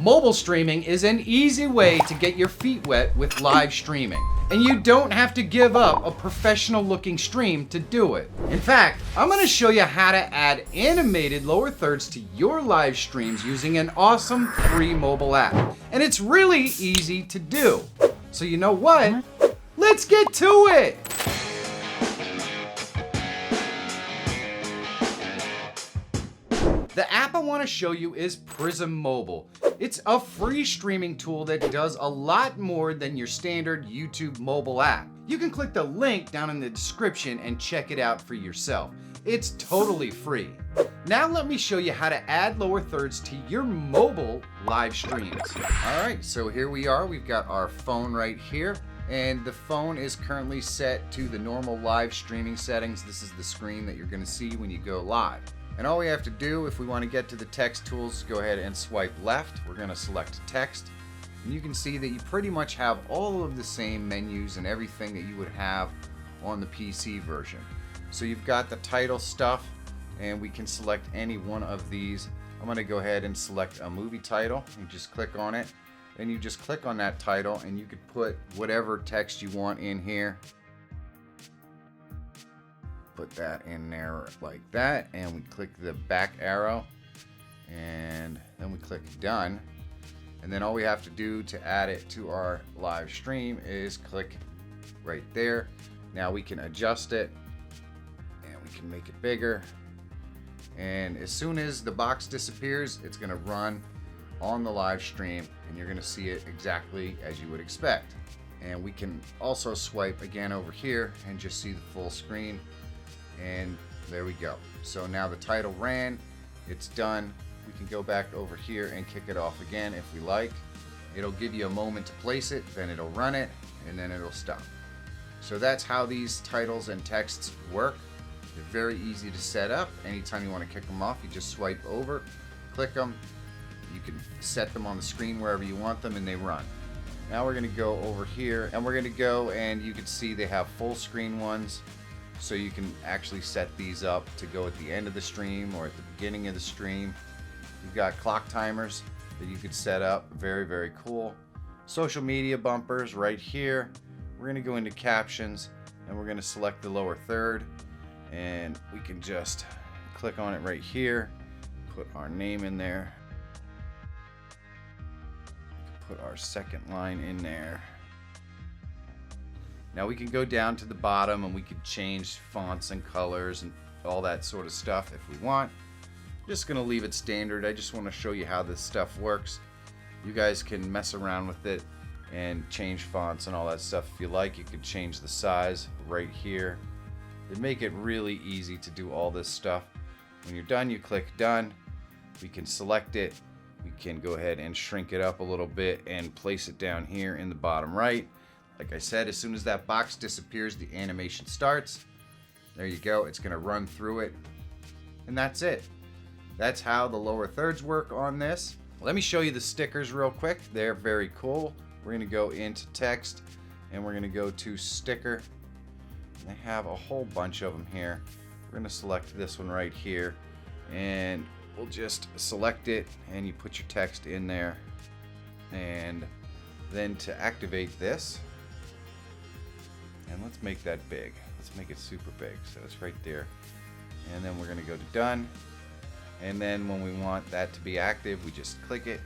Mobile streaming is an easy way to get your feet wet with live streaming. And you don't have to give up a professional looking stream to do it. In fact, I'm going to show you how to add animated lower thirds to your live streams using an awesome free mobile app. And it's really easy to do. So you know what? Let's get to it! The app I want to show you is Prism Mobile. It's a free streaming tool that does a lot more than your standard YouTube mobile app. You can click the link down in the description and check it out for yourself. It's totally free. Now let me show you how to add lower thirds to your mobile live streams. All right, so here we are. We've got our phone right here, and the phone is currently set to the normal live streaming settings. This is the screen that you're going to see when you go live. And all we have to do, if we want to get to the text tools, go ahead and swipe left. We're going to select text. And you can see that you pretty much have all of the same menus and everything that you would have on the PC version. So you've got the title stuff, and we can select any one of these. I'm going to go ahead and select a movie title. You just click on it. Then you just click on that title, and you could put whatever text you want in here. Put that in there like that, and we click the back arrow, and then we click done. And then all we have to do to add it to our live stream is click right there. Now we can adjust it, and we can make it bigger. And as soon as the box disappears, it's going to run on the live stream, and you're going to see it exactly as you would expect. And we can also swipe again over here and just see the full screen. And there we go. So now the title ran, it's done. We can go back over here and kick it off again if we like. It'll give you a moment to place it, then it'll run it, and then it'll stop. So that's how these titles and texts work. They're very easy to set up. Anytime you want to kick them off, you just swipe over, click them. You can set them on the screen wherever you want them, and they run. Now we're going to go over here, and we're going to go, and you can see they have full screen ones. So you can actually set these up to go at the end of the stream or at the beginning of the stream. You've got clock timers that you could set up. Very, very cool. Social media bumpers right here. We're going to go into captions, and we're going to select the lower third. And we can just click on it right here. Put our name in there. Put our second line in there. Now we can go down to the bottom, and we could change fonts and colors and all that sort of stuff if we want. I'm just going to leave it standard. I just want to show you how this stuff works. You guys can mess around with it and change fonts and all that stuff if you like. You could change the size right here. They make it really easy to do all this stuff. When you're done, you click done. We can select it. We can go ahead and shrink it up a little bit and place it down here in the bottom right. Like I said, as soon as that box disappears, the animation starts. There you go. It's going to run through it. And that's it. That's how the lower thirds work on this. Let me show you the stickers real quick. They're very cool. We're going to go into text, and we're going to go to sticker. They have a whole bunch of them here. We're going to select this one right here, and we'll just select it, and you put your text in there. And then to activate this, and let's make that big. Let's make it super big. So it's right there. And then we're going to go to done. And then when we want that to be active, we just click it.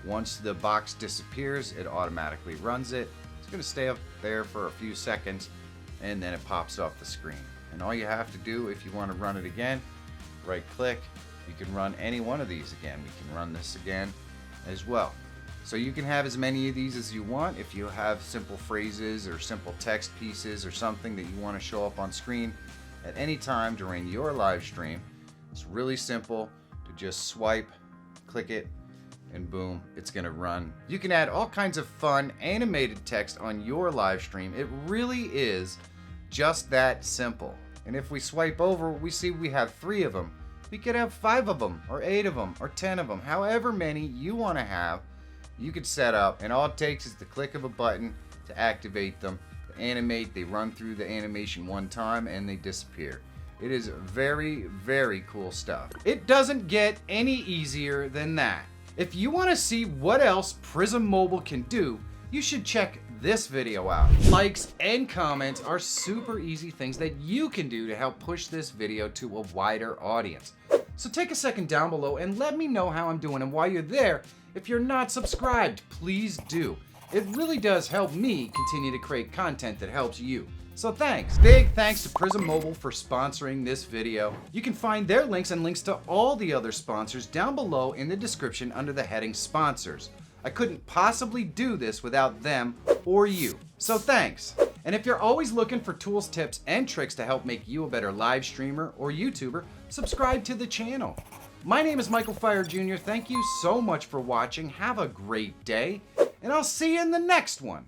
Once the box disappears, it automatically runs it. It's going to stay up there for a few seconds, and then it pops off the screen. And all you have to do, if you want to run it again, right click. You can run any one of these again. We can run this again as well. So you can have as many of these as you want. If you have simple phrases or simple text pieces or something that you want to show up on screen at any time during your live stream, it's really simple to just swipe, click it, and boom, it's going to run. You can add all kinds of fun animated text on your live stream. It really is just that simple. And if we swipe over, we see we have 3 of them. We could have 5 of them, or 8 of them, or 10 of them. However many you want to have, you could set up, and all it takes is the click of a button to activate them, to animate. They run through the animation one time, and they disappear. It is very, very cool stuff. It doesn't get any easier than that. If you want to see what else Prism Mobile can do, you should check this video out. Likes and comments are super easy things that you can do to help push this video to a wider audience. So take a second down below and let me know how I'm doing, and while you're there, if you're not subscribed, please do. It really does help me continue to create content that helps you. So thanks. Big thanks to Prism Mobile for sponsoring this video. You can find their links and links to all the other sponsors down below in the description under the heading Sponsors. I couldn't possibly do this without them or you. So thanks. And if you're always looking for tools, tips, and tricks to help make you a better live streamer or YouTuber, subscribe to the channel. My name is Michael Feyrer Jr. Thank you so much for watching. Have a great day, and I'll see you in the next one.